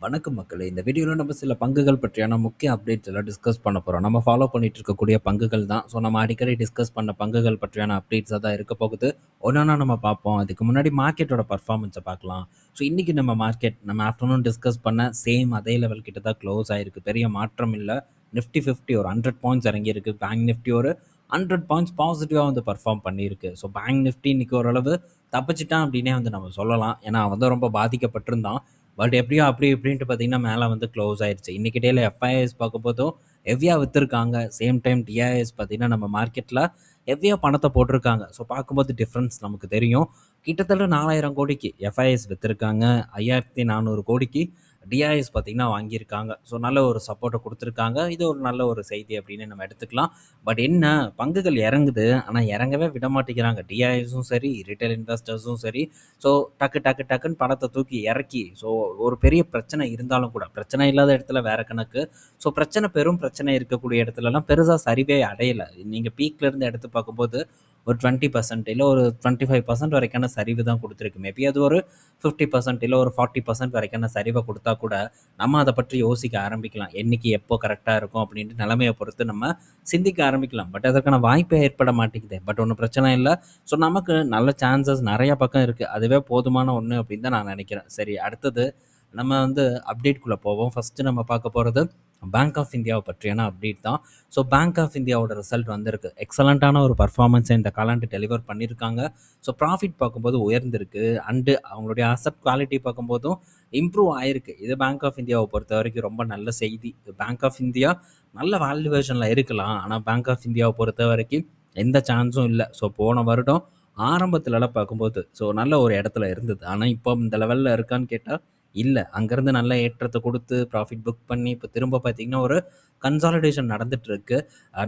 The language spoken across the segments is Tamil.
வணக்கம் மக்களே. இந்த வீடியோல நம்ம சில பங்குகள் பற்றியான முக்கிய அப்டேட்ஸ் எல்லாம் டிஸ்கஸ் பண்ண போறோம். நம்ம ஃபாலோ பண்ணிட்டு இருக்கக்கூடிய பங்குகள் தான். ஸோ நம்ம அடிக்கடி டிஸ்கஸ் பண்ண பங்குகள் பற்றியான அப்டேட்ஸா தான் இருக்க போகுது. ஒன்னொன்னா நம்ம பார்ப்போம். அதுக்கு முன்னாடி மார்க்கெட்டோட பெர்ஃபார்மன்ஸை பார்க்கலாம். ஸோ இன்னைக்கு நம்ம ஆஃப்டர்நூன் டிஸ்கஸ் பண்ண சேம் அதே லெவல் கிட்ட தான் க்ளோஸ் ஆயிருக்கு. பெரிய மாற்றம் இல்லை. நிஃப்டி 50 ஒரு 100 பாயிண்ட்ஸ் இறங்கியிருக்கு. பேங்க் நிஃப்டி ஒரு 100 பாயிண்ட்ஸ் பாசிட்டிவாக வந்து பர்ஃபார்ம் பண்ணியிருக்கு. ஸோ பேங்க் நிஃப்டி இன்னைக்கு ஓரளவு தப்பிச்சிட்டான் அப்படின்னே வந்து நம்ம சொல்லலாம். ஏன்னா அவன் தான் ரொம்ப பாதிக்கப்பட்டிருந்தான். பட் எப்படியோ அப்படி இப்படின்ட்டு பார்த்தீங்கன்னா மேலே வந்து க்ளோஸ் ஆயிடுச்சு. இன்னைக்கு டேல எஃப்ஐஎஸ் பார்க்கும்போதும் ஹெவியாக விற்றுருக்காங்க. சேம் டைம் டிஐஎஸ் பார்த்தீங்கன்னா நம்ம மார்க்கெட்டில் ஹெவியாக பணத்தை போட்டிருக்காங்க. ஸோ பார்க்கும்போது டிஃப்ரென்ஸ் நமக்கு தெரியும். கிட்டத்தட்ட 4000 கோடிக்கு எஃப்ஐஎஸ் விற்றுருக்காங்க. 5400 கோடிக்கு டிஐஎஸ் பார்த்தீங்கன்னா வாங்கியிருக்காங்க. ஸோ நல்ல ஒரு சப்போர்ட்டை கொடுத்துருக்காங்க. இது ஒரு நல்ல ஒரு செய்தி அப்படின்னு நம்ம எடுத்துக்கலாம். பட் என்ன, பங்குகள் இறங்குது, ஆனால் இறங்கவே விட மாட்டேங்கிறாங்க. டிஐஎஸும் சரி, ரிட்டைல் இன்வெஸ்டர்ஸும் சரி. ஸோ டக்குன்னு பணத்தை தூக்கி இறக்கி, ஸோ ஒரு பெரிய பிரச்சனை இருந்தாலும் கூட, பிரச்சனை இல்லாத இடத்துல வேற கணக்கு. ஸோ பெரும் பிரச்சனை இருக்கக்கூடிய இடத்துலலாம் பெருசாக சரிவே அடையலை. நீங்கள் பீக்லேருந்து எடுத்து பார்க்கும்போது ஒரு 20% இல்லை ஒரு 25% வரைக்கான சரிவு தான் கொடுத்துருக்கு. மேபி அது ஒரு 50% இல்லை ஒரு 40% வரைக்கான சரிவை கொடுத்தா கூட நம்ம அதை பற்றி யோசிக்க ஆரம்பிக்கலாம். என்னைக்கு எப்போ கரெக்டாக இருக்கும் அப்படின்ட்டு நிலைமையை பொறுத்து நம்ம சிந்திக்க ஆரம்பிக்கலாம். பட் அதற்கான வாய்ப்பே ஏற்பட மாட்டேங்குது. பட் ஒன்றும் பிரச்சனை இல்லை. ஸோ நமக்கு நல்ல சான்சஸ் நிறைய பக்கம் இருக்குது. அதுவே போதுமான ஒன்று அப்படின்னு தான் நான் நினைக்கிறேன். சரி, அடுத்தது நம்ம வந்து அப்டேட்குள்ளே போவோம். ஃபஸ்ட்டு நம்ம பார்க்க போகிறது பேங்க் ஆஃப் இந்தியாவை பற்றியான அப்டேட் தான். ஸோ பேங்க் ஆஃப் இந்தியாவோட ரிசல்ட் வந்திருக்கு. எக்ஸலண்ட்டான ஒரு பர்ஃபார்மன்ஸை இந்த காலாண்டு டெலிவர் பண்ணியிருக்காங்க. ஸோ ப்ராஃபிட் பார்க்கும்போது உயர்ந்திருக்கு. அண்டு அவங்களுடைய அசட் குவாலிட்டி பார்க்கும்போதும் இம்ப்ரூவ் ஆயிருக்கு. இது பேங்க் ஆஃப் இந்தியாவை பொறுத்த வரைக்கும் ரொம்ப நல்ல செய்தி. பேங்க் ஆஃப் இந்தியா நல்ல வேல்யூவேஷனில் இருக்கலாம். ஆனால் பேங்க் ஆஃப் இந்தியாவை பொறுத்த வரைக்கும் எந்த சான்ஸும் இல்லை. ஸோ போன வருடம் ஆரம்பத்துலலாம் பார்க்கும்போது ஸோ நல்ல ஒரு இடத்துல இருந்தது. ஆனால் இப்போ இந்த லெவலில் இருக்கான்னு கேட்டால் இல்லை. அங்கேருந்து நல்ல ஏற்றத்தை கொடுத்து ப்ராஃபிட் புக் பண்ணி இப்போ திரும்ப பார்த்தீங்கன்னா ஒரு கன்சாலிடேஷன் நடந்துகிட்ருக்கு.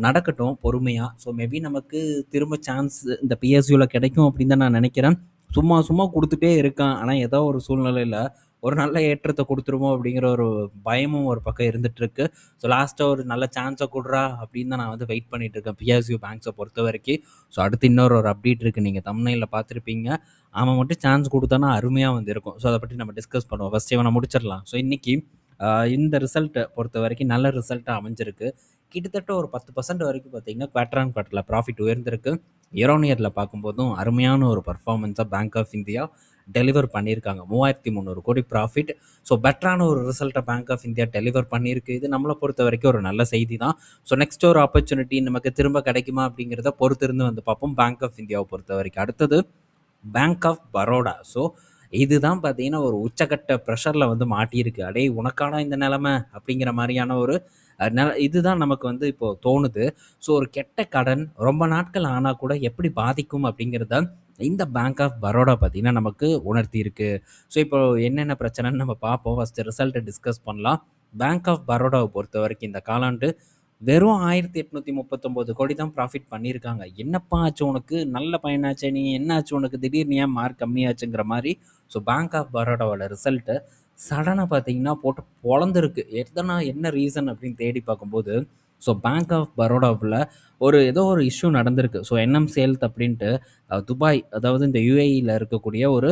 நடக்கட்டும் பொறுமையாக. ஸோ மேபி நமக்கு திரும்ப சான்ஸ் இந்த பிஎஸ்யூவில் கிடைக்கும் அப்படின்னு தான் நான் நினைக்கிறேன். சும்மா சும்மா கொடுத்துட்டே இருக்கான். ஆனால் ஏதோ ஒரு சூழ்நிலையில் ஒரு நல்ல ஏற்றத்தை கொடுத்துருமோ அப்படிங்கிற ஒரு பயமும் ஒரு பக்கம் இருந்துகிட்ருக்கு. ஸோ லாஸ்ட்டாக ஒரு நல்ல சான்ஸை கொடுறா அப்படின்னு தான் நான் வந்து வெயிட் பண்ணிகிட்டு இருக்கேன் பிஎஸ்யூ பேங்க்ஸை பொறுத்த வரைக்கும். ஸோ அடுத்து இன்னொரு அப்டேட் இருக்குது. நீங்கள் தம்ப்நெயில்ல பார்த்துருப்பீங்க. அவன் மட்டும் சான்ஸ் கொடுத்தானா அருமையாக வந்து இருக்கும். ஸோ அதை பற்றி நம்ம டிஸ்கஸ் பண்ணுவோம். ஃபஸ்ட் இவனை முடிச்சிடலாம். ஸோ இன்றைக்கி இந்த ரிசல்ட்டை பொறுத்த வரைக்கும் நல்ல ரிசல்ட்டாக அமைஞ்சிருக்கு. கிட்டத்தட்ட ஒரு 10% வரைக்கும் பார்த்தீங்கன்னா குவார்டர் ஆன் குவார்ட்டரில் ப்ராஃபிட் உயர்ந்திருக்கு. இயர் ஆன் இயரில் பார்க்கும்போதும் அருமையான ஒரு பர்ஃபார்மன்ஸாக பேங்க் ஆஃப் இந்தியா டெலிவர் பண்ணியிருக்காங்க. 3300 கோடி ப்ராஃபிட். ஸோ பெட்டரான ஒரு ரிசல்ட்டை பேங்க் ஆஃப் இந்தியா டெலிவர் பண்ணியிருக்கு. இது நம்மளை பொறுத்த வரைக்கும் ஒரு நல்ல செய்தி தான். ஸோ நெக்ஸ்ட் ஒரு ஆப்பர்ச்சுனிட்டி நமக்கு திரும்ப கிடைக்குமா அப்படிங்கிறத பொறுத்திருந்து வந்து பார்ப்போம் பேங்க் ஆஃப் இந்தியாவை பொறுத்த வரைக்கும். அடுத்தது பேங்க் ஆஃப் பரோடா. ஸோ இதுதான் பார்த்தீங்கன்னா ஒரு உச்சக்கட்ட ப்ரெஷரில் வந்து மாட்டியிருக்கு. அடே உனக்கான இந்த நிலமை அப்படிங்கிற மாதிரியான ஒரு இதுதான் நமக்கு வந்து இப்போது தோணுது. ஸோ ஒரு கெட்ட கடன் ரொம்ப நாட்கள் ஆனால் கூட எப்படி பாதிக்கும் அப்படிங்கிறத இந்த பேங்க் ஆஃப் பரோடா பார்த்தீங்கன்னா நமக்கு உணர்த்தியிருக்கு. ஸோ இப்போ என்னென்ன பிரச்சனைன்னு நம்ம பார்ப்போம். ஃபஸ்ட்டு ரிசல்ட்டை டிஸ்கஸ் பண்ணலாம். பேங்க் ஆஃப் பரோடாவை பொறுத்த வரைக்கும் இந்த காலாண்டு வெறும் 1839 கோடி தான் ப்ராஃபிட் பண்ணியிருக்காங்க. என்னப்பா ஆச்சு உனக்கு? நல்ல பையனாச்சே நீ, என்ன ஆச்சு உனக்கு? திடீர்னு ஏன் மார்க் கம்மியாச்சுங்கிற மாதிரி. ஸோ பேங்க் ஆஃப் பரோடாவோட ரிசல்ட்டு சடனாக பார்த்தீங்கன்னா போட்டு பொழந்திருக்கு. என்ன ரீசன் அப்படின்னு தேடி பார்க்கும்போது ஸோ பேங்க் ஆஃப் பரோடாவில் ஏதோ ஒரு இஷ்யூ நடந்திருக்கு. ஸோ என்எம் சேல்த் அப்படின்ட்டு துபாய், அதாவது இந்த யுஏஇயில் இருக்கக்கூடிய ஒரு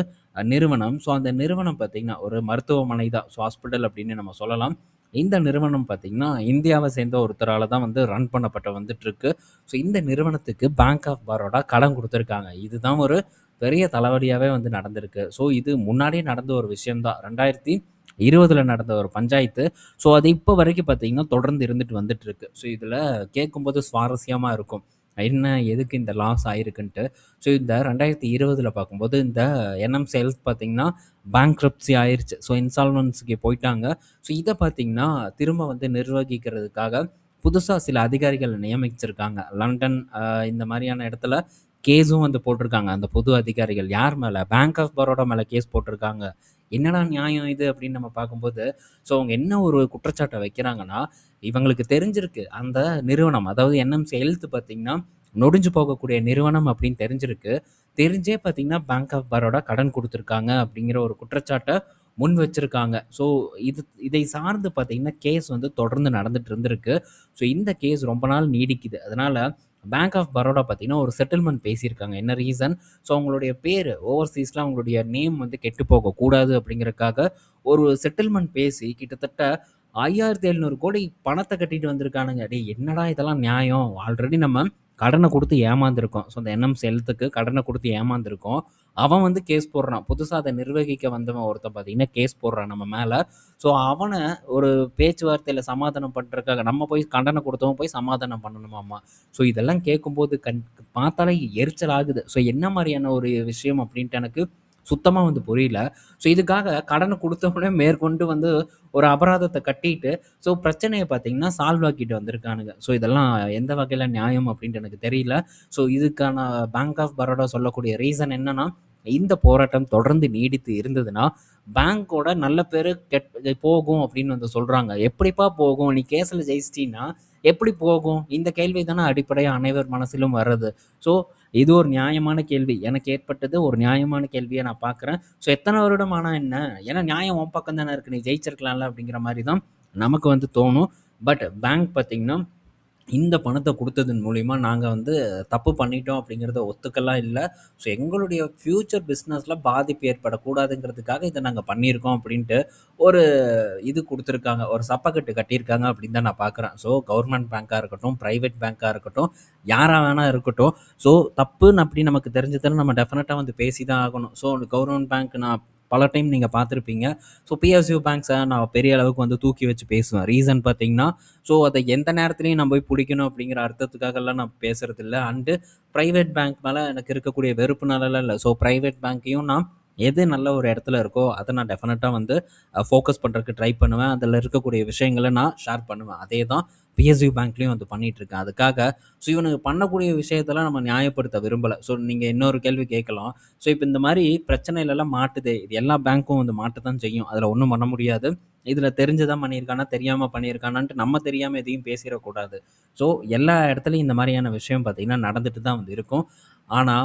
நிறுவனம். ஸோ அந்த நிறுவனம் பார்த்திங்கன்னா ஒரு மருத்துவமனை தான். ஸோ ஹாஸ்பிட்டல் அப்படின்னு நம்ம சொல்லலாம். இந்த நிறுவனம் பார்த்திங்கன்னா இந்தியாவை சேர்ந்த ஒருத்தரால் தான் வந்து ரன் பண்ணப்பட்ட வந்துட்டுருக்கு. ஸோ இந்த நிறுவனத்துக்கு பேங்க் ஆஃப் பரோடா கடன் கொடுத்துருக்காங்க. இதுதான் ஒரு பெரிய தலைவலியாகவே வந்து நடந்திருக்கு. ஸோ இது முன்னாடியே நடந்த ஒரு விஷயம்தான். 2020 நடந்த ஒரு பஞ்சாயத்து. ஸோ அது இப்போ வரைக்கும் பார்த்திங்கன்னா தொடர்ந்து இருந்துட்டு வந்துட்டுருக்கு. ஸோ இதில் கேட்கும்போது சுவாரஸ்யமாக இருக்கும். என்ன எதுக்கு இந்த லாஸ் ஆயிருக்குன்ட்டு. ஸோ இந்த 2020 பார்க்கும்போது இந்த என்எம் சேல்ஸ் பார்த்திங்கன்னா பேங்க்ரப்சி ஆயிடுச்சு. ஸோ இன்சால்வன்சிக்கு போயிட்டாங்க. ஸோ இதை பார்த்திங்கன்னா திரும்ப வந்து நிர்வகிக்கிறதுக்காக புதுசாக சில அதிகாரிகள் நியமிச்சிருக்காங்க. லண்டன் இந்த மாதிரியான இடத்துல கேஸும் வந்து போட்டிருக்காங்க. அந்த புது அதிகாரிகள் யார் மேலே? பேங்க் ஆஃப் பரோடா மேலே கேஸ் போட்டிருக்காங்க. என்னடா நியாயம் இது அப்படின்னு நம்ம பார்க்கும்போது ஸோ அவங்க என்ன ஒரு குற்றச்சாட்டை வைக்கிறாங்கன்னா, இவங்களுக்கு தெரிஞ்சிருக்கு அந்த நிறுவனம், அதாவது என்எம்சி ஹெல்த் பார்த்திங்கன்னா நொடிஞ்சு போகக்கூடிய நிறுவனம் அப்படின்னு தெரிஞ்சிருக்கு. தெரிஞ்சே பார்த்திங்கன்னா பேங்க் ஆஃப் பரோடா கடன் கொடுத்துருக்காங்க அப்படிங்கிற ஒரு குற்றச்சாட்டை முன் வச்சுருக்காங்க. ஸோ இதை சார்ந்து பார்த்திங்கன்னா கேஸ் வந்து தொடர்ந்து நடந்துட்டு இருந்திருக்கு. ஸோ இந்த கேஸ் ரொம்ப நாள் நீடிக்குது. அதனால் பேங்க் ஆஃப் பரோடா பார்த்தீங்கன்னா, ஒரு செட்டில்மெண்ட் பேசியிருக்காங்க. என்ன ரீசன்? ஸோ அவங்களுடைய பேரு ஓவர்சீஸ்ல அவங்களுடைய நேம் வந்து கெட்டு போகக்கூடாது அப்படிங்கிறதுக்காக ஒரு செட்டில்மெண்ட் பேசி கிட்டத்தட்ட 5,700 கோடி பணத்த கட்டிட்டு வந்திருக்கானுங்க. டேய் என்னடா இதெல்லாம் நியாயம்? ஆல்ரெடி நம்ம கடன குடுத்து ஏமாந்துருக்கோம். ஸோ அந்த என்எம்சி ஹெல்த்துக்கு கடன குடுத்து ஏமாந்துருக்கோம். அவன் வந்து கேஸ் போடுறான். புதுசா அத நிர்வகிக்க வந்தவன் ஒருத்தன் பார்த்தீங்கன்னா, கேஸ் போடுறான் நம்ம மேல. ஸோ அவன ஒரு பேச்சுவார்த்தையில சமாதானம் பண்றதுக்காக நம்ம போய் கடன குடுத்தவன் போய் சமாதானம் பண்ணணுமாமா. ஸோ இதெல்லாம் கேட்கும்போது பார்த்தாலே எரிச்சல் ஆகுது. ஸோ என்ன மாரியான ஒரு விஷயம் அப்டின்ட்டு எனக்கு சுத்தமா வந்து புரியல. ஸோ இதுக்காக கடன குடுத்தவனே மேற்கொண்டு வந்து ஒரு அபராதத்த கட்டிட்டு, ஸோ பிரச்சனைய பார்த்தீங்கன்னா, சால்வ் ஆக்கிட்டு வந்திருக்கானுங்க. ஸோ இதெல்லாம் எந்த வகையில நியாயம் அப்டின்ட்டு எனக்கு தெரியல. ஸோ இதுக்கான பேங்க் ஆஃப் பரோடா சொல்லக்கூடிய ரீசன் என்னன்னா, இந்த போராட்டம் தொடர்ந்து நீடித்து இருந்ததுன்னா, பேங்கோட நல்ல பேரு போகும் அப்படின்னு வந்து சொல்றாங்க. எப்படிப்பா போகும்? நீ கேஸ்ல ஜெயிச்சிட்டீன்னா, எப்படி போகும்? இந்த கேள்வி தானே அடிப்படையா அனைவர் மனசிலும் வர்றது. ஸோ இது ஒரு நியாயமான கேள்வி. எனக்கு ஏற்பட்டது ஒரு நியாயமான கேள்வியா நான் பார்க்குறேன். ஸோ எத்தன வருடம் ஆனா என்ன? ஏன்னா நியாயம் உன் பக்கம் தானே இருக்கு. நீ ஜெயிச்சிருக்கலாம்ல அப்படிங்கிற மாரி தான் நமக்கு வந்து தோணும். பட் பேங்க் பார்த்தீங்கன்னா, இந்த பணத்த குடுத்ததன் மூலியமா நாங்க வந்து தப்பு பண்ணிட்டோம் அப்படிங்கிறத ஒத்துக்கலாம் இல்ல. ஸோ எங்களுடைய ஃப்யூச்சர் பிசினஸ்ல பாதிப்பு ஏற்படக்கூடாதுங்கிறதுக்காக இத நாங்க பண்ணியிருக்கோம் அப்படின்ட்டு ஒரு இது குடுத்துருக்காங்க. ஒரு சப்பக்கட்டு கட்டியிருக்காங்க அப்படின்னு தான் நான் பார்க்குறேன். ஸோ கவர்மெண்ட் பேங்க்கா இருக்கட்டும், பிரைவேட் பேங்க்கா இருக்கட்டும், யாரா வேணா இருக்கட்டும். ஸோ தப்புன்னு அப்படி நமக்கு தெரிஞ்சதுன்னா நம்ம டெஃபினட்டா வந்து பேசி தான் ஆகணும். ஸோ கவர்மெண்ட் பேங்க் நான் பல டைம் நீங்க பார்த்துருப்பீங்க. ஸோ பிஎஸ்யூ பேங்க்ஸ நான் பெரிய அளவுக்கு வந்து தூக்கி வச்சு பேசுவேன். ரீசன் பார்த்தீங்கன்னா, ஸோ அத எந்த நேரத்திலயும் நான் போய் புடிக்கணும் அப்படிங்கிற அர்த்தத்துக்காகலாம் நான் பேசுறதில்ல. அண்டு பிரைவேட் பேங்க் மேல எனக்கு இருக்கக்கூடிய வெறுப்புனாலலாம் இல்ல. ஸோ பிரைவேட் பேங்க்கையும் நான் எது நல்ல ஒரு இடத்துல இருக்கோ, அத நான் டெஃபினட்டா வந்து ஃபோக்கஸ் பண்றதுக்கு ட்ரை பண்ணுவேன். அதில இருக்கக்கூடிய விஷயங்கள நான் ஷேர் பண்ணுவேன். அதே தான் பிஎஸ்யூ பேங்க்லயும் வந்து பண்ணிட்டுருக்கேன். அதுக்காக ஸோ இவனுங்க பண்ணக்கூடிய விஷயத்தலாம் நம்ம நியாயப்படுத்த விரும்பல. ஸோ நீங்க இன்னொரு கேள்வி கேட்கலாம். ஸோ இப்ப இந்த மாரி பிரச்சனையிலலாம் மாட்டுதே, இது எல்லா பேங்க்கும் வந்து மாட்ட தான் செய்யும். அதில ஒண்ணும் பண்ண முடியாது. இதில தெரிஞ்சு தான் பண்ணியிருக்கானா, தெரியாம பண்ணியிருக்கானான்ட்டு நம்ம தெரியாம எதையும் பேசிறக்கூடாது. ஸோ எல்லா இடத்துலயும் இந்த மாரியான விஷயம் பார்த்தீங்கன்னா, நடந்துட்டு தான் வந்து இருக்கும். ஆனா,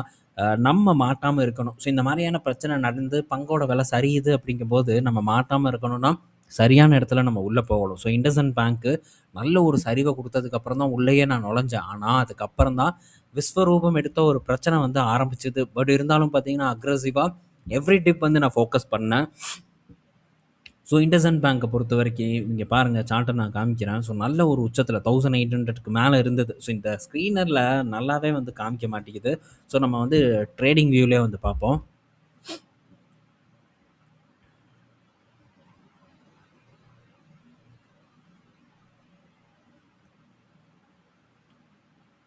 நம்ம மாட்டாம இருக்கணும். ஸோ இந்த மாரியான பிரச்சனை நடந்து பங்கோட விலை சரியுது அப்படிங்கும்போது, நம்ம மாட்டாம இருக்கணும்னா, சரியான இடத்துல நம்ம உள்ள போகணும். ஸோ இண்டஸ்இண்ட் பேங்க்கு நல்ல ஒரு சரிவ குடுத்ததுக்கு அப்புறம் தான் உள்ளேயே நான் நுழைஞ்சேன். ஆனா, அதுக்கப்புறம் தான் விஸ்வரூபம் எடுத்த ஒரு பிரச்சனை வந்து ஆரம்பிச்சது. பட் இருந்தாலும் பார்த்தீங்கன்னா, அக்ரெசிவா எவ்ரி டிப் வந்து நான் ஃபோக்கஸ் பண்ணேன். ஸோ இண்டஸ்இண்ட் பேங்க்க பொறுத்தவரைக்கும் நீங்க பாருங்க சார்ட்ட நான் காமிக்கிறேன். ஸோ நல்ல ஒரு உச்சத்தில 1800க்கு மேல இருந்தது. ஸோ இந்த ஸ்க்ரீனர்ல நல்லாவே வந்து காமிக்க மாட்டேங்குது. ஸோ நம்ம வந்து ட்ரேடிங் வியூலயே வந்து பார்ப்போம்.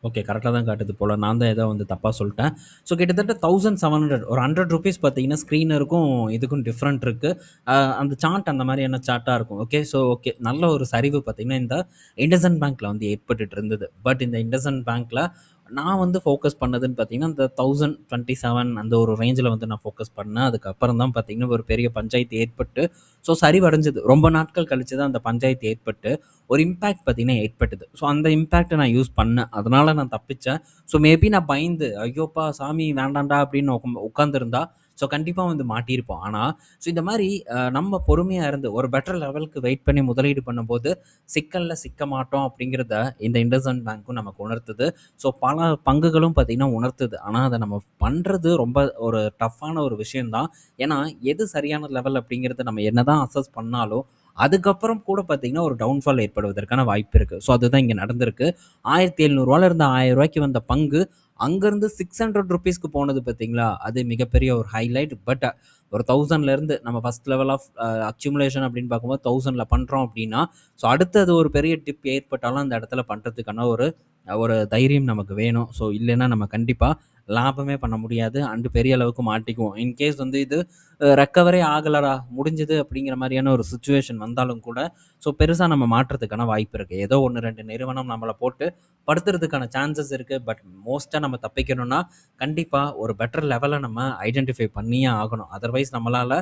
ஓகே. கரெக்ட்டா தான் காட்டுது போல. நான் தான் ஏதோ வந்து தப்பா சொல்ட்டேன். ஸோ கிட்டத்தட்ட 1700 ஒரு ₹100 பார்த்தீங்கன்னா, ஸ்க்ரீனருக்கும் இதுக்கும் டிஃபரெண்ட் இருக்கு. அ அந்த சார்ட் அந்த மாரியான சார்ட்டா இருக்கும். ஓகே. So okay. நல்ல ஒரு சரிவு பார்த்தீங்கன்னா, இந்த இண்டஸ்இண்ட் பேங்க்ல வந்து ஏற்பட்டுட்டு இருந்தது. பட் இந்த இண்டஸ்இண்ட் பேங்க்ல நான் வந்து ஃபோக்கஸ் பண்ணதுன்னு பார்த்தீங்கன்னா, இந்த 1027 அந்த ஒரு ரேஞ்சில வந்து நான் ஃபோக்கஸ் பண்ணேன். அதுக்கப்புறம் தான் பார்த்தீங்கன்னா, ஒரு பெரிய பஞ்சாயத்து ஏற்பட்டு, ஸோ சரிவடைஞ்சது. ரொம்ப நாட்கள் கழிச்சு தான் அந்த பஞ்சாயத்து ஏற்பட்டு ஒரு இம்பேக்ட் பார்த்தீங்கன்னா ஏற்பட்டது. ஸோ அந்த இம்பேக்ட்ட நான் யூஸ் பண்ணேன். அதனால நான் தப்பிச்சேன். ஸோ மேபி நான் பயந்து, "ஐயோப்பா! சாமி வேண்டாம்டா" அப்படின்னு உட்கார்ந்திருந்தா, ஸோ கண்டிப்பா வந்து மாட்டியிருப்போம். ஆனா, ஸோ இந்த மாரி நம்ம பொறுமையா இருந்து ஒரு பெட்டர் லெவலுக்கு வெயிட் பண்ணி முதலீடு பண்ணும்போது, சிக்கல்ல சிக்க மாட்டோம் அப்படிங்கிறத இந்த இண்டஸ்இண்ட் பேங்க்கும் நமக்கு உணர்த்துது. ஸோ பல பங்குகளும் பார்த்தீங்கன்னா உணர்த்துது. ஆனா, அத நம்ம பண்றது ரொம்ப ஒரு டஃப்பான ஒரு விஷயம் தான். ஏன்னா, எது சரியான லெவல் அப்படிங்கிறத நம்ம என்னதான் அசஸ் பண்ணாலும், அதுக்கப்புறம் கூட பார்த்தீங்கன்னா, ஒரு டவுன்ஃபால் ஏற்படுவதற்கான வாய்ப்பு இருக்கு. ஸோ அதுதான் இங்க நடந்திருக்கு. ரூ. 1700 இருந்து ரூ. 1000 வந்த பங்கு, அங்கருந்து ₹600க்கு போனது பார்த்தீங்களா? அது மிகப்பெரிய ஒரு ஹைலைட். பட் ஒரு 1000லேருந்து நம்ம ஃபர்ஸ்ட் லெவல் ஆஃப் அக்யூமுலேஷன் அப்படின்னு பார்க்கும்போது 1000ல பண்றோம் அப்படின்னா, ஸோ அடுத்து அது ஒரு பெரிய டிப் ஏற்பட்டாலும் அந்த இடத்துல பண்றதுக்கான ஒரு ஒரு தைரியம் நமக்கு வேணும். ஸோ இல்லைன்னா நம்ம கண்டிப்பா லாபமே பண்ண முடியாது. அண்ட் பெரிய அளவுக்கு மாட்டிக்குவோம். இன்கேஸ் வந்து இது ரெக்கவரே ஆகலடா, முடிஞ்சுது அப்படிங்கிற மாரியான ஒரு சிச்சுவேஷன் வந்தாலும் கூட, ஸோ பெருசா நம்ம மாற்றத்துக்கான வாய்ப்பு இருக்கு. ஏதோ 1, 2 நிறுவனம் நம்மள போட்டு படுத்துறதுக்கான சான்சஸ் இருக்கு. பட் மோஸ்ட்டா நம்ம தப்பிக்கணும்னா, கண்டிப்பா ஒரு பெட்டர் லெவல நம்ம ஐடென்டிஃபை பண்ணியே ஆகணும். அதர்வைஸ் நம்மளால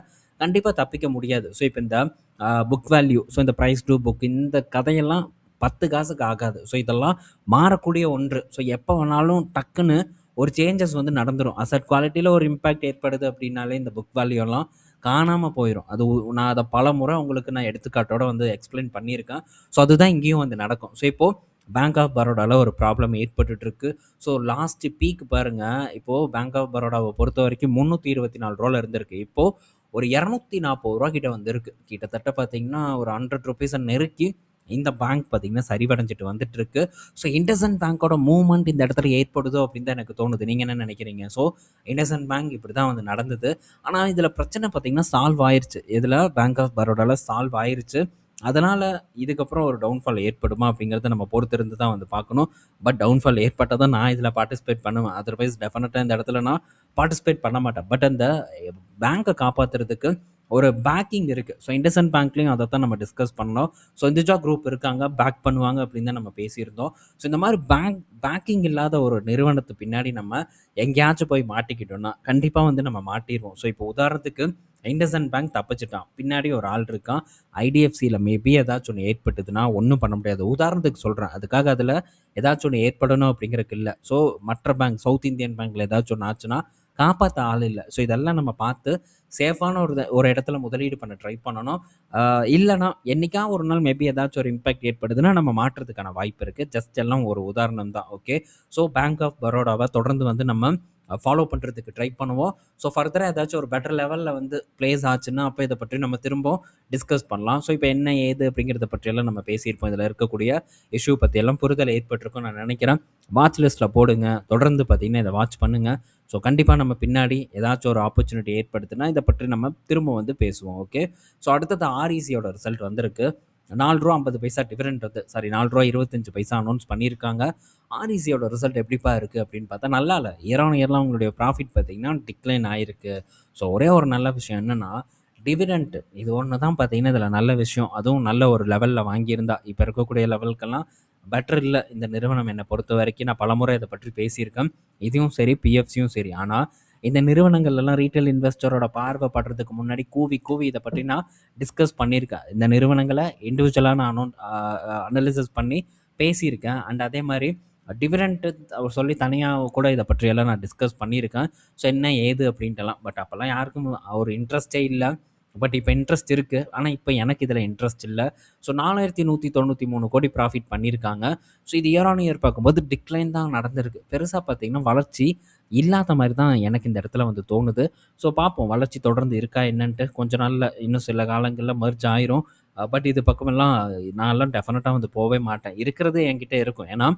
கண்டிப்பா தப்பிக்க முடியாது. ஸோ இப்ப இந்த புக் வேல்யூ, ஸோ இந்த பிரைஸ் டூ புக் இந்த கதையெல்லாம் 10 காசுக்கு ஆகாது. ஸோ இதெல்லாம் மாறக்கூடிய ஒன்று. ஸோ எப்ப வேணாலும் டக்குன்னு ஒரு சேஞ்சஸ் வந்து நடந்துரும். அசெட் குவாலிட்டில ஒரு இம்பாக்ட் ஏற்படுது அப்படின்னாலே இந்த புக் வேல்யூ எல்லாம் காணாம போயிரும். அது நான் அத பலமுறை உங்களுக்கு நான் எடுத்துக்காட்டோட வந்து எக்ஸ்ப்ளைன் பண்ணியிருக்கேன். ஸோ அதுதான் இங்கேயும் வந்து நடக்கும். ஸோ இப்போ பேங்க் ஆஃப் பரோடால ஒரு ப்ராப்ளம் ஏற்பட்டுட்டு இருக்கு. ஸோ லாஸ்ட் பீக் பாருங்க, இப்போ பேங்க் ஆஃப் பரோடாவ பொறுத்தவரைக்கும் ரூ. 324 இருந்திருக்கு. இப்போ ஒரு ரூ. 240 கிட்ட வந்திருக்கு. கிட்டத்தட்ட பார்த்தீங்கன்னா, ஒரு ரூ. 100 நெருக்கி இந்த பேங்க் பார்த்தீங்கன்னா சரிவடைஞ்சுட்டு வந்துட்டு இருக்கு. ஸோ இண்டஸ்இண்ட் பேங்கோட மூவ்மெண்ட் இந்த இடத்துல ஏற்படுதோ அப்படின்னு தான் எனக்கு தோணுது. நீங்க என்ன நினைக்கிறீங்க? ஸோ இண்டஸ்இண்ட் பேங்க் இப்படி தான் வந்து நடந்தது. ஆனா இதுல பிரச்சனை பார்த்தீங்கன்னா சால்வ் ஆயிருச்சு. இதுல பேங்க் ஆஃப் பரோடால சால்வ் ஆயிருச்சு. அதனால இதுக்கப்புறம் ஒரு டவுன்ஃபால் ஏற்படுமா அப்படிங்கிறத நம்ம பொறுத்திருந்து தான் வந்து பார்க்கணும். பட் டவுன்ஃபால் ஏற்பட்டா தான் நான் இதில பார்ட்டிசிபேட் பண்ணுவேன். அதர்வைஸ் டெஃபினட்டா இந்த இடத்துல நான் பார்ட்டிசிபேட் பண்ண மாட்டேன். பட் அந்த பேங்க்க காப்பாத்துறதுக்கு ஒரு பேக்கிங் இருக்கு. ஸோ இண்டஸ்இண்ட் பேங்க்லயும் அதத்தான் நம்ம டிஸ்கஸ் பண்ணோம். ஸோ இந்துஜா குரூப் இருக்காங்க, பேக் பண்ணுவாங்க அப்படின்னு தான் நம்ம பேசியிருந்தோம். ஸோ இந்த மாரி பேக்கிங் இல்லாத ஒரு நிறுவனத்து பின்னாடி நம்ம எங்கேயாச்சும் போய் மாட்டிக்கிட்டோம்னா, கண்டிப்பா வந்து நம்ம மாட்டிருவோம். ஸோ இப்போ உதாரணத்துக்கு இண்டஸ்இண்ட் பேங்க் தப்பிச்சுட்டான். பின்னாடி ஒரு ஆள் இருக்கான். ஐடிஎஃப்சியில் மேபி ஏதாச்சும் ஒன்று ஏற்பட்டதுன்னா ஒன்றும் பண்ண முடியாது. உதாரணத்துக்கு சொல்கிறேன். அதுக்காக அதில் ஏதாச்சும் ஒன்று ஏற்படணும் அப்படிங்கிறதுக்கு இல்லை. ஸோ மற்ற பேங்க் சவுத் இந்தியன் பேங்க்கில் ஏதாச்சும் ஒன்று ஆச்சுன்னா காப்பாற்ற ஆள் இல்லை. ஸோ இதெல்லாம் நம்ம பார்த்து சேஃபான ஒரு இடத்துல முதலீடு பண்ண ட்ரை பண்ணணும். இல்லைனா என்னைக்கா ஒரு நாள் மேபி ஏதாச்சும் ஒரு இம்பேக்ட் ஏற்படுதுன்னா நம்ம மாற்றுறதுக்கான வாய்ப்பு இருக்குது. ஜஸ்ட் எல்லாம் ஒரு உதாரணம் தான். ஓகே. ஸோ பேங்க் ஆஃப் பரோடாவை தொடர்ந்து வந்து நம்ம ஃபாலோ பண்ணுறதுக்கு ட்ரை பண்ணுவோம். ஸோ ஃபர்தராக ஏதாச்சும் ஒரு பெட்டர் லெவலில் வந்து ப்ளேஸ் ஆச்சுன்னா அப்போ இதை பற்றி நம்ம திரும்ப டிஸ்கஸ் பண்ணலாம். ஸோ இப்போ என்ன ஏது அப்படிங்கிறத பற்றியெல்லாம் நம்ம பேசியிருப்போம். இதில் இருக்கக்கூடிய இஷ்யூ பற்றியெல்லாம் புரிதல் ஏற்பட்டிருக்கும் நான் நினைக்கிறேன். வாட்ச் லிஸ்ட்டில் போடுங்க. தொடர்ந்து பார்த்தீங்கன்னா இதை வாட்ச் பண்ணுங்கள். ஸோ கண்டிப்பாக நம்ம பின்னாடி ஏதாச்சும் ஒரு ஆப்பர்ச்சுனிட்டி ஏற்படுத்துனா இதை பற்றி நம்ம திரும்ப வந்து பேசுவோம். ஓகே. ஸோ அடுத்தது ஆர்இசியோட ரிசல்ட் வந்திருக்கு. ரூ. 4.50 டிவிடெண்ட் வந்து ரூ. 4.25 அனௌன்ஸ் பண்ணியிருக்காங்க. ஆர்இசியோட ரிசல்ட் எப்படிப்பா இருக்குது அப்படின்னு பார்த்தா நல்லா இல்லை. இயர் ஆன் இயர்லாம் உங்களுடைய ப்ராஃபிட் பார்த்தீங்கன்னா டிக்ளைன் ஆயிருக்கு. ஸோ ஒரே ஒரு நல்ல விஷயம் என்னென்னா டிவிடெண்ட் இது ஒன்று தான் பார்த்தீங்கன்னா இதில் நல்ல விஷயம். அதுவும் நல்ல ஒரு லெவலில் வாங்கியிருந்தா இப்போ இருக்கக்கூடிய லெவலுக்கெல்லாம் பெட்டர் இல்லை இந்த நிறுவனம் என்னை பொறுத்த வரைக்கும். நான் பலமுறை இதை பற்றி பேசியிருக்கேன். இதுவும் சரி பிஎஃப்சியும் சரி. ஆனால் இந்த நிறுவனங்கள்லாம் ரீட்டைல் இன்வெஸ்டரோட பார்வை படுறதுக்கு முன்னாடி கூவி கூவி இதை பற்றி நான் டிஸ்கஸ் பண்ணியிருக்கேன். இந்த நிறுவனங்களை இண்டிவிஜுவலாக நான் அனலிசிஸ் பண்ணி பேசியிருக்கேன். அண்ட் அதே மாதிரி டிவிடெண்ட் அவர் சொல்லி தனியாக கூட இதை பற்றியெல்லாம் நான் டிஸ்கஸ் பண்ணியிருக்கேன். ஸோ என்ன ஏது அப்படின்ட்டுலாம். பட் அப்போல்லாம் யாருக்கும் ஒரு இன்ட்ரெஸ்டே இல்லை. பட் இப்போ இன்ட்ரெஸ்ட் இருக்குது. ஆனால் இப்போ எனக்கு இதில் இன்ட்ரெஸ்ட் இல்லை. ஸோ 4193 கோடி ப்ராஃபிட் பண்ணியிருக்காங்க. ஸோ இது இயர் ஆன் இயர் பார்க்கும்போது டிக்ளைன் தான் நடந்திருக்கு. பெருசாக பார்த்தீங்கன்னா வளர்ச்சி இல்லாத மாதிரி தான் எனக்கு இந்த இடத்துல வந்து தோணுது. ஸோ பார்ப்போம் வளர்ச்சி தொடர்ந்து இருக்கா என்னன்ட்டு. கொஞ்ச நாளில் இன்னும் சில காலங்களில் மெர்ஜ் ஆயிரும். பட் இது பக்கமெல்லாம் நான்லாம் டெஃபினட்டாக வந்து போகவே மாட்டேன். இருக்கிறது என்கிட்ட இருக்கும். ஏன்னா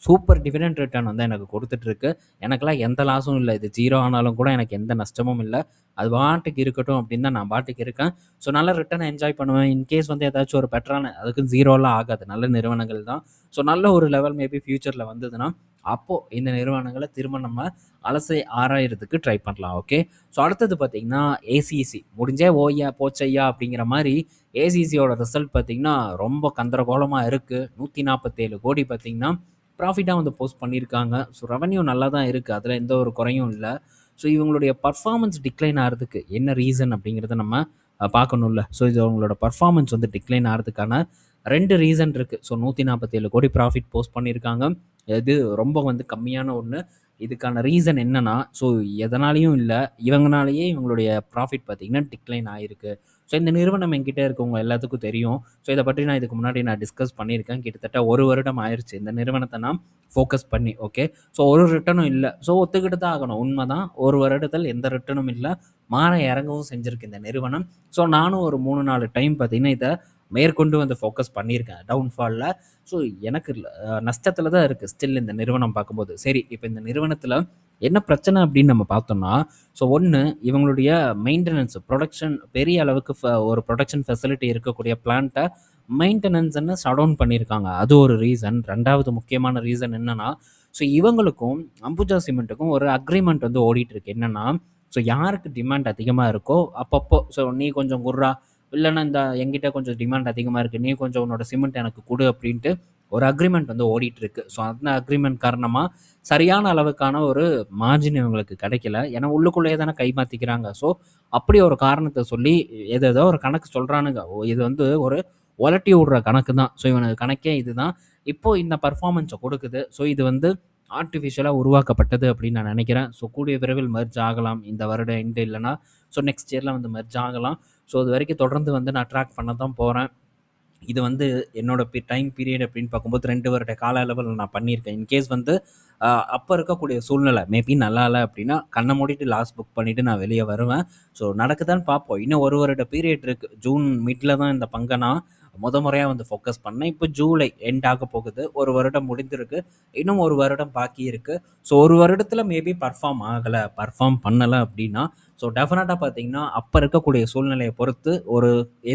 சூப்பர் டிவிடெண்ட் ரிட்டர்ன் வந்து எனக்கு கொடுத்துட்ருக்கு. எனக்கெல்லாம் எந்த லாஸும் இல்லை. இது 0 ஆனாலும் கூட எனக்கு எந்த நஷ்டமும் இல்லை. அது பாட்டுக்கு இருக்கட்டும் அப்படின்னு தான் நான் பாட்டுக்கு இருக்கேன். ஸோ நல்ல ரிட்டர்னை என்ஜாய் பண்ணுவேன். இன்கேஸ் வந்து ஏதாச்சும் ஒரு பெட்டரான அதுக்கு 0லாம் ஆகாது. நல்ல நிறுவனங்கள் தான். ஸோ நல்ல ஒரு லெவல் மேபி ஃப்யூச்சரில் வந்ததுன்னா அப்போது இந்த நிறுவனங்களை திரும்ப நம்ம அலசி ஆராயறதுக்கு ட்ரை பண்ணலாம். ஓகே. ஸோ அடுத்தது பார்த்தீங்கன்னா ஏசிசி முடிஞ்சே ஓய்யா போச்சையா அப்படிங்கிற மாதிரி ஏசிசியோட ரிசல்ட் பார்த்தீங்கன்னா ரொம்ப கந்தரகோலமாக இருக்குது. 147 கோடி பார்த்தீங்கன்னா ப்ராஃபிட்டாக வந்து போஸ்ட் பண்ணியிருக்காங்க. ஸோ ரெவன்யூ நல்லா தான் இருக்குது. அதில் எந்த ஒரு குறையும் இல்லை. ஸோ இவங்களுடைய பர்ஃபார்மன்ஸ் டிக்ளைன் ஆகிறதுக்கு என்ன ரீசன் அப்படிங்கிறத நம்ம பார்க்கணும்ல. ஸோ இது அவங்களோட பர்ஃபார்மன்ஸ் வந்து டிக்ளைன் ஆகிறதுக்கான 2 ரீசன் இருக்குது. ஸோ 147 கோடி ப்ராஃபிட் போஸ்ட் பண்ணியிருக்காங்க. இது ரொம்ப வந்து கம்மியான ஒன்று. இதுக்கான ரீசன் என்னன்னா, ஸோ எதனாலையும் இல்லை, இவங்கனாலேயே இவங்களுடைய ப்ராஃபிட் பார்த்தீங்கன்னா டிக்ளைன் ஆகிருக்கு. ஸோ இந்த நிறுவனம் என்கிட்ட இருக்கவங்க எல்லாத்துக்கும் தெரியும். ஸோ இதை பற்றி நான் இதுக்கு முன்னாடி நான் டிஸ்கஸ் பண்ணியிருக்கேன். கிட்டத்தட்ட 1 வருடம் ஆயிடுச்சு இந்த நிறுவனத்தை நான் ஃபோக்கஸ் பண்ணி. ஓகே. ஸோ ஒரு ரிட்டனும் இல்லை. ஸோ ஒத்துக்கிட்டு தான் ஆகணும். உண்மை தான். 1 வருடத்தில் எந்த ரிட்டனும் இல்லை. மாற இறங்கவும் செஞ்சுருக்கு இந்த நிறுவனம். ஸோ நானும் ஒரு 3-4 டைம் பார்த்தீங்கன்னா இதை மேற்கொண்டு வந்து ஃபோக்கஸ் பண்ணியிருக்கேன் டவுன்ஃபாலில். ஸோ எனக்கு நஷ்டத்தில் தான் இருக்குது ஸ்டில் இந்த நிறுவனம் பார்க்கும்போது. சரி இப்போ இந்த நிறுவனத்தில் என்ன பிரச்சனை அப்படின்னு நம்ம பார்த்தோம்னா, ஸோ ஒன்று இவங்களுடைய மெயின்டெனன்ஸ் ப்ரொடக்ஷன் பெரிய அளவுக்கு ஒரு ப்ரொடக்ஷன் ஃபெசிலிட்டி இருக்கக்கூடிய பிளான்ட்டை மெயின்டெனன்ஸ்ன்னு ஷட் டவுன் பண்ணியிருக்காங்க. அது ஒரு ரீசன். 2வது முக்கியமான ரீசன் என்னென்னா, ஸோ இவங்களுக்கும் அம்புஜா சிமெண்ட்டுக்கும் ஒரு அக்ரிமெண்ட் வந்து ஓடிட்டு இருக்கு. என்னென்னா, ஸோ யாருக்கு டிமாண்ட் அதிகமாக இருக்கோ அப்பப்போ ஸோ நீ கொஞ்சம் குர்ரா இல்லைன்னா இந்த எங்கிட்ட கொஞ்சம் டிமாண்ட் அதிகமாக இருக்குது, நீ கொஞ்சம் உன்னோட சிமெண்ட் எனக்கு கொடு அப்படின்ட்டு ஒரு அக்ரிமெண்ட் வந்து ஓடிட்டுருக்கு. ஸோ அந்த அக்ரிமெண்ட் காரணமாக சரியான அளவுக்கான ஒரு மார்ஜின் இவங்களுக்கு கிடைக்கல. ஏன்னா உள்ளுக்குள்ளேயே தானே கை மாற்றிக்கிறாங்க. ஸோ அப்படி ஒரு காரணத்தை சொல்லி ஏதோ ஒரு கணக்கு சொல்கிறானுங்க. இது வந்து ஒரு ஒலட்டி விடுற கணக்கு தான். ஸோ இவனுக்கு கணக்கே இதுதான். இப்போது இந்த பர்ஃபார்மன்ஸை கொடுக்குது. ஸோ இது வந்து ஆர்டிஃபிஷியலாக உருவாக்கப்பட்டது அப்படின்னு நான் நினைக்கிறேன். ஸோ கூடிய விரைவில் மெர்ஜ் ஆகலாம். இந்த வருடம் எண்டு இல்லைனா ஸோ நெக்ஸ்ட் இயரில் வந்து மெர்ஜ் ஆகலாம். ஸோ அது வரைக்கும் தொடர்ந்து வந்து நான் ட்ராக் பண்ண தான் போகிறேன். இது வந்து என்னோட டைம் பீரியட் அப்படின்னு பார்க்கும்போது 2 வருட கால அளவுல நான் பண்ணியிருக்கேன். இன்கேஸ் வந்து அப்ப இருக்கக்கூடிய சூழ்நிலை மேபி நல்லா இல்ல அப்படின்னா, கண்ண மூடிட்டு லாஸ் புக் பண்ணிட்டு நான் வெளிய வருவேன். ஸோ நடக்குதான்னு பார்ப்போம். இன்னும் 1 வருட பீரியட் இருக்கு. ஜூன் மிட்ல தான் இந்த பங்க நான் முறையா வந்து ஃபோக்கஸ் பண்ணேன். இப்போ ஜூலை எண்ட் ஆக போகுது. 1 வருடம் முடிந்திருக்கு. இன்னும் 1 வருடம் பாக்கி இருக்கு. ஸோ 1 வருடத்துல மேபி பெர்ஃபார்ம் பண்ணல அப்படின்னா, ஸோ டெஃபினட்டா பார்த்தீங்கன்னா, அப்ப இருக்கக்கூடிய சூழ்நிலைய பொறுத்து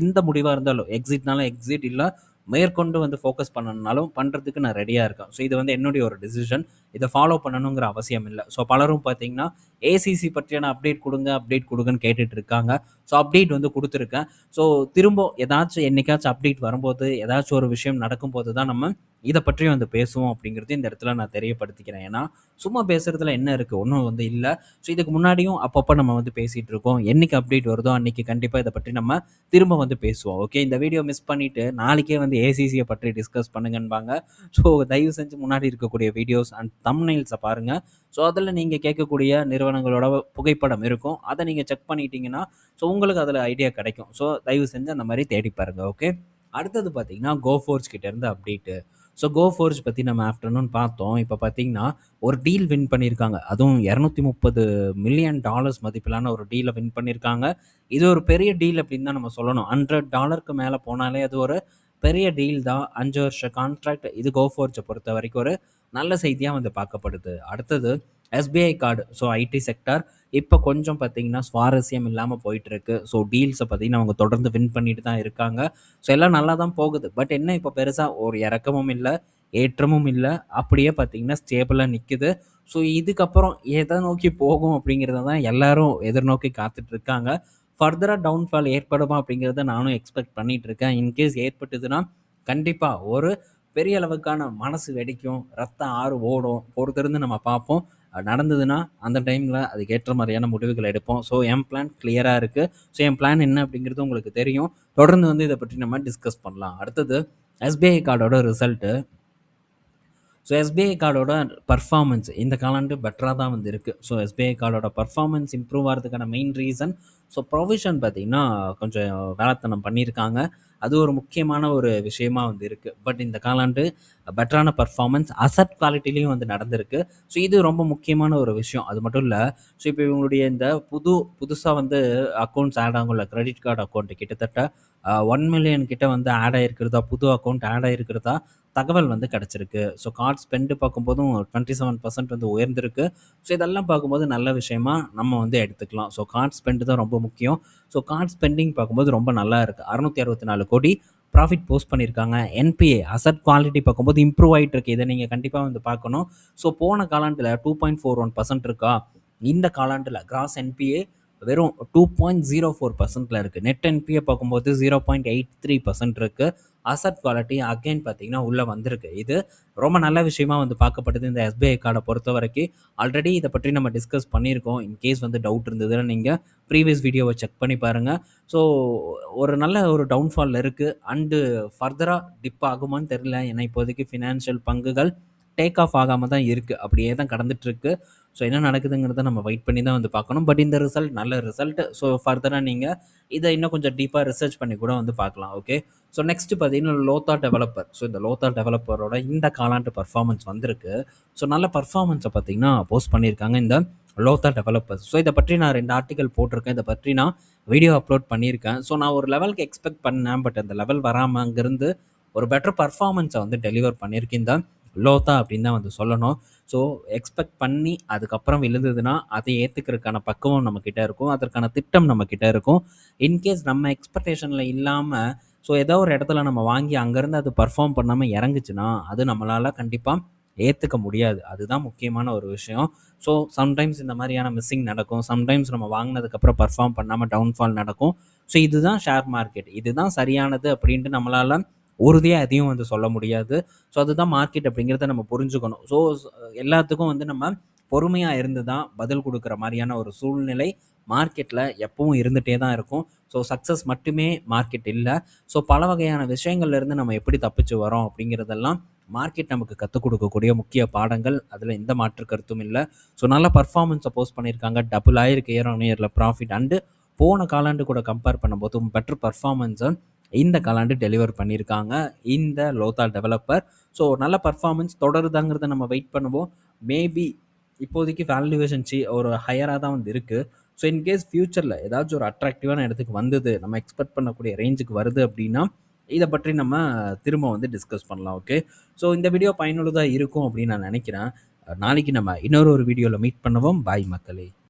எந்த முடிவா இருந்தாலும் எக்ஸிட்னாலும் எக்ஸிட், இல்ல மேற்கொண்டு வந்து ஃபோக்கஸ் பண்ணணும்னாலும் பண்றதுக்கு நான் ரெடியா இருக்கேன். ஸோ இது வந்து என்னுடைய ஒரு டிசிஷன். இத ஃபாலோ பண்ணணுங்கிற அவசியம் இல்ல. ஸோ பலரும் பார்த்தீங்கன்னா, ஏசிசி பற்றியான அப்டேட் குடுங்கன்னு கேட்டுட்டு இருக்காங்க. ஸோ அப்டேட் வந்து குடுத்துருக்கேன். ஸோ திரும்ப ஏதாச்சும் என்னைக்காச்சும் அப்டேட் வரும்போது, ஏதாச்சும் ஒரு விஷயம் நடக்கும்போது தான் நம்ம இத பற்றி வந்து பேசுவோம் அப்படிங்கிறது இந்த இடத்துல நான் தெரியப்படுத்திக்கிறேன். ஏன்னா, சும்மா பேசுறதுல என்ன இருக்கு? ஒண்ணும் வந்து இல்ல. ஸோ இதுக்கு முன்னாடியும் அப்பப்ப நம்ம வந்து பேசிட்டு இருக்கோம். என்னைக்கு அப்டேட் வருதோ அன்னைக்கு கண்டிப்பா இத பற்றி நம்ம திரும்ப வந்து பேசுவோம். ஓகே. இந்த வீடியோ மிஸ் பண்ணிட்டு நாளைக்கே வந்து ஏசிசிய பற்றி டிஸ்கஸ் பண்ணுங்கன்பாங்க. ஸோ தயவு செஞ்சு முன்னாடி இருக்கக்கூடிய வீடியோஸ் அண்ட் தம்ப்நெயில்ஸ பாருங்க. ஸோ அதில நீங்க கேட்கக்கூடிய நிறுவனங்களோட புகைப்படம் இருக்கும். அத நீங்க செக் பண்ணிட்டீங்கன்னா, ஸோ உங்களுக்கு அதில ஐடியா கிடைக்கும். ஸோ தயவு செஞ்சு அந்த மாரி தேடி பாருங்க. ஓகே. அடுத்தது பார்த்தீங்கன்னா, கோஃபோர்ஜ் கிட்ட இருந்து அப்டேட்டு. ஸோ கோஃபோர்ஜ் பத்தி நம்ம ஆஃப்டர்நூன் பார்த்தோம். இப்ப பார்த்தீங்கன்னா, ஒரு டீல் வின் பண்ணியிருக்காங்க. அதுவும் $230 மில்லியன் மதிப்பிலான ஒரு டீல வின் பண்ணியிருக்காங்க. இது ஒரு பெரிய டீல் அப்படின்னு தான் நம்ம சொல்லணும். $100க்கு மேல போனாலே அது ஒரு பெரிய டீல் தான். 5 வருஷ கான்ட்ராக்ட். இது கோஃபோர்ஜ பொறுத்தவரைக்கும் ஒரு நல்ல செய்தியா வந்து பார்க்கப்படுது. அடுத்தது SBI card. So IT sector இப்ப கொஞ்சம் பார்த்தீங்கன்னா, சுவாரஸ்யம் இல்லாம போயிட்டுருக்கு. ஸோ டீல்ஸ பார்த்தீங்கன்னா, அவங்க தொடர்ந்து வின் பண்ணிட்டு தான் இருக்காங்க. ஸோ எல்லாம் நல்லா தான் போகுது. பட் என்ன இப்ப பெருசா ஒரு இறக்கமும் இல்ல, ஏற்றமும் இல்ல. அப்படியே பார்த்தீங்கன்னா, ஸ்டேபிளா நிக்குது. ஸோ இதுக்கப்புறம் எத நோக்கி போகும் அப்படிங்கிறத தான் எல்லாரும் எதிர்நோக்கி காத்துட்டு இருக்காங்க. ஃபர்தரா டவுன்ஃபால் ஏற்படுமா அப்படிங்கிறத நானும் எக்ஸ்பெக்ட் பண்ணிட்டு இருக்கேன். இன்கேஸ் ஏற்பட்டதுன்னா, கண்டிப்பா ஒரு பெரிய அளவுக்கான மனசு வெடிக்கும், ரத்த ஆறு ஓடும். பொறுத்திருந்து நம்ம பார்ப்போம். நடந்ததுன்னா, அந்த டைம்ல அதுக்கு ஏற்ற மாரியான முடிவுகள் எடுப்போம். ஸோ என் பிளான் கிளியரா இருக்கு. ஸோ என் பிளான் என்ன அப்படிங்கிறது உங்களுக்கு தெரியும். தொடர்ந்து வந்து இத பற்றி நம்ம டிஸ்கஸ் பண்ணலாம். அடுத்தது எஸ்பிஐ கார்டோட ரிசல்ட்டு. ஸோ எஸ்பிஐ கார்டோட பெர்ஃபார்மன்ஸ் இந்த காலாண்டு பெட்டரா தான் வந்து இருக்கு. ஸோ எஸ்பிஐ கார்டோட பெர்ஃபார்மன்ஸ் இம்ப்ரூவ் ஆறதுக்கான மெயின் ரீசன், ஸோ ப்ரொவிஷன் பார்த்தீங்கன்னா, கொஞ்சம் வேலைத்தனம் பண்ணியிருக்காங்க. அது ஒரு முக்கியமான ஒரு விஷயமா வந்து இருக்கு. பட் இந்த காலாண்டு பெட்டரான பெர்ஃபார்மன்ஸ் அசெட் குவாலிட்டிலயும் வந்து நடந்திருக்கு. ஸோ இது ரொம்ப முக்கியமான ஒரு விஷயம். அது மட்டும் இல்ல, ஸோ இப்போ இவங்களுடைய இந்த புதுசா வந்து அக்கவுண்ட்ஸ் ஆட் ஆகும்ல, கிரெடிட் கார்டு அக்கவுண்ட் கிட்டத்தட்ட 1,000,000 கிட்ட வந்து ஆட் ஆயிருக்கிறதா, புது அக்கவுண்ட் ஆட் ஆயிருக்கிறதா தகவல் வந்து கிடைச்சிருக்கு. ஸோ கார்ட் ஸ்பெண்ட் பார்க்கும்போதும் 27% வந்து உயர்ந்திருக்கு. ஸோ இதெல்லாம் பார்க்கும்போது நல்ல விஷயமா நம்ம வந்து எடுத்துக்கலாம். ஸோ கார்ட் ஸ்பெண்ட் தான் ரொம்ப முக்கியம். ஸோ கார்ட் ஸ்பெண்டிங் பார்க்கும்போது ரொம்ப நல்லா இருக்கு. 664 கோடி ப்ராஃபிட் போஸ்ட் பண்ணியிருக்காங்க. என்பிஏ அசெட் குவாலிட்டி பார்க்கும்போது இம்ப்ரூவ் ஆயிட்டு இருக்கு. இத நீங்க கண்டிப்பா வந்து பார்க்கணும். ஸோ போன காலாண்டுல 2.41% இருக்கா? இந்த காலாண்டுல கிராஸ் என்பிஏ வெறும் 2.04%ல இருக்கு. நெட் என்பிஏ பார்க்கும்போது 0.83% இருக்கு. அசெட் குவாலிட்டி அகைன் பார்த்தீங்கன்னா உள்ள வந்திருக்கு. இது ரொம்ப நல்ல விஷயமா வந்து பார்க்கப்படுது இந்த எஸ்பிஐ கார்ட பொறுத்தவரைக்கும். ஆல்ரெடி இத பற்றி நம்ம டிஸ்கஸ் பண்ணியிருக்கோம். இன்கேஸ் வந்து டவுட் இருந்ததுன்னா நீங்க ப்ரீவியஸ் வீடியோவ செக் பண்ணி பாருங்க. ஸோ ஒரு நல்ல ஒரு டவுன்ஃபால்ல இருக்கு. அண்டு ஃபர்தரா டிப் ஆகுமான்னு தெரியல. ஏன்னா இப்போதைக்கு ஃபினான்ஷியல் பங்குகள் டேக் ஆஃப் ஆகாம தான் இருக்கு. அப்படியே தான் கடந்துட்டு இருக்கு. ஸோ என்ன நடக்குதுங்கிறத நம்ம வெயிட் பண்ணி தான் வந்து பார்க்கணும். பட் இந்த ரிசல்ட் நல்ல ரிசல்ட். ஸோ ஃபர்தரா நீங்க இத இன்னும் கொஞ்சம் டீப்பா ரிசர்ச் பண்ணி கூட வந்து பார்க்கலாம். ஓகே. ஸோ நெக்ஸ்ட் பார்த்தீங்கன்னா, லோத்தா டெவலப்பர். ஸோ இந்த லோத்தா டெவலப்பரோட இந்த காலாண்டு பெர்ஃபார்மன்ஸ் வந்திருக்கு. ஸோ நல்ல பெர்ஃபார்மன்ஸ பார்த்தீங்கன்னா, போஸ்ட் பண்ணியிருக்காங்க இந்த லோத்தா டெவலப்பர்ஸ். ஸோ இத பற்றி நான் 2 ஆர்டிக்கல் போட்டிருக்கேன். இத பற்றி நான் வீடியோ அப்லோட் பண்ணியிருக்கேன். ஸோ நான் ஒரு லெவலுக்கு எக்ஸ்பெக்ட் பண்ணேன். பட் அந்த லெவல் வராம அங்கிருந்து ஒரு பெட்டர் பெர்ஃபார்மன்ஸ வந்து டெலிவர் பண்ணியிருக்கு இந்த லோத்தா அப்படின்னு தான் வந்து சொல்லணும். ஸோ எக்ஸ்பெக்ட் பண்ணி அதுக்கப்புறம் விழுந்ததுன்னா, அதை ஏத்துக்கிறதுக்கான பக்குவம் நம்மகிட்ட இருக்கும். அதற்கான திட்டம் நம்மகிட்ட இருக்கும். இன்கேஸ் நம்ம எக்ஸ்பெக்டேஷன்ல இல்லாம, ஸோ ஏதோ ஒரு இடத்துல நம்ம வாங்கி அங்கேருந்து அது பெர்ஃபார்ம் பண்ணாம இறங்குச்சுன்னா, அது நம்மளால கண்டிப்பா ஏத்துக்க முடியாது. அதுதான் முக்கியமான ஒரு விஷயம். ஸோ சம்டைம்ஸ் இந்த மாதிரியான மிஸ்ஸிங் நடக்கும். சம்டைம்ஸ் நம்ம வாங்குனதுக்கப்புறம் பெர்ஃபார்ம் பண்ணாம டவுன்ஃபால் நடக்கும். ஸோ இதுதான் ஷேர் மார்க்கெட். இதுதான் சரியானது அப்படின்ட்டு நம்மளால உறுதியா எதையும் வந்து சொல்ல முடியாது. ஸோ அதுதான் மார்க்கெட் அப்படிங்கிறத நம்ம புரிஞ்சுக்கணும். ஸோ எல்லாத்துக்கும் வந்து நம்ம பொறுமையா இருந்து தான் பதில் குடுக்குற மாரியான ஒரு சூழ்நிலை மார்க்கெட்ல எப்பவும் இருந்துட்டே தான் இருக்கும். ஸோ சக்சஸ் மட்டுமே மார்க்கெட் இல்ல. ஸோ பல வகையான விஷயங்கள்ல இருந்து நம்ம எப்படி தப்பிச்சு வரோம் அப்படிங்கிறதெல்லாம் மார்க்கெட் நமக்கு கத்துக் குடுக்கக்கூடிய முக்கிய பாடங்கள். அதுல எந்த மாற்று கருத்தும் இல்ல. ஸோ நல்ல பெர்ஃபார்மன்ஸ போஸ்ட் பண்ணியிருக்காங்க. டபுள் ஆயிருக்கு இயர் ஆன் இயர்ல ப்ராஃபிட். அண்டு போன காலாண்டு கூட கம்பேர் பண்ணும்போது பெட்டர் பெர்ஃபார்மன்ஸ இந்த காலாண்டு டெலிவர் பண்ணியிருக்காங்க இந்த லோத்தால் டெவலப்பர். ஸோ நல்ல பர்ஃபார்மன்ஸ் தொடருதாங்கிறத நம்ம வெயிட் பண்ணுவோம். மேபி இப்போதைக்கு வேல்யூவேஷன் ஒரு ஹையராக தான் வந்து இருக்குது. ஸோ இன்கேஸ் ஃப்யூச்சரில் ஏதாச்சும் ஒரு அட்ராக்டிவான இடத்துக்கு வந்தது, நம்ம எக்ஸ்பெக்ட் பண்ணக்கூடிய ரேஞ்சுக்கு வருது அப்படின்னா இதை பற்றி நம்ம திரும்ப வந்து டிஸ்கஸ் பண்ணலாம். ஓகே, ஸோ இந்த வீடியோ பயனுள்ளதாக இருக்கும் அப்படின்னு நான் நினைக்கிறேன். நாளைக்கு நம்ம இன்னொரு வீடியோவில் மீட் பண்ணுவோம். பாய் மக்களே.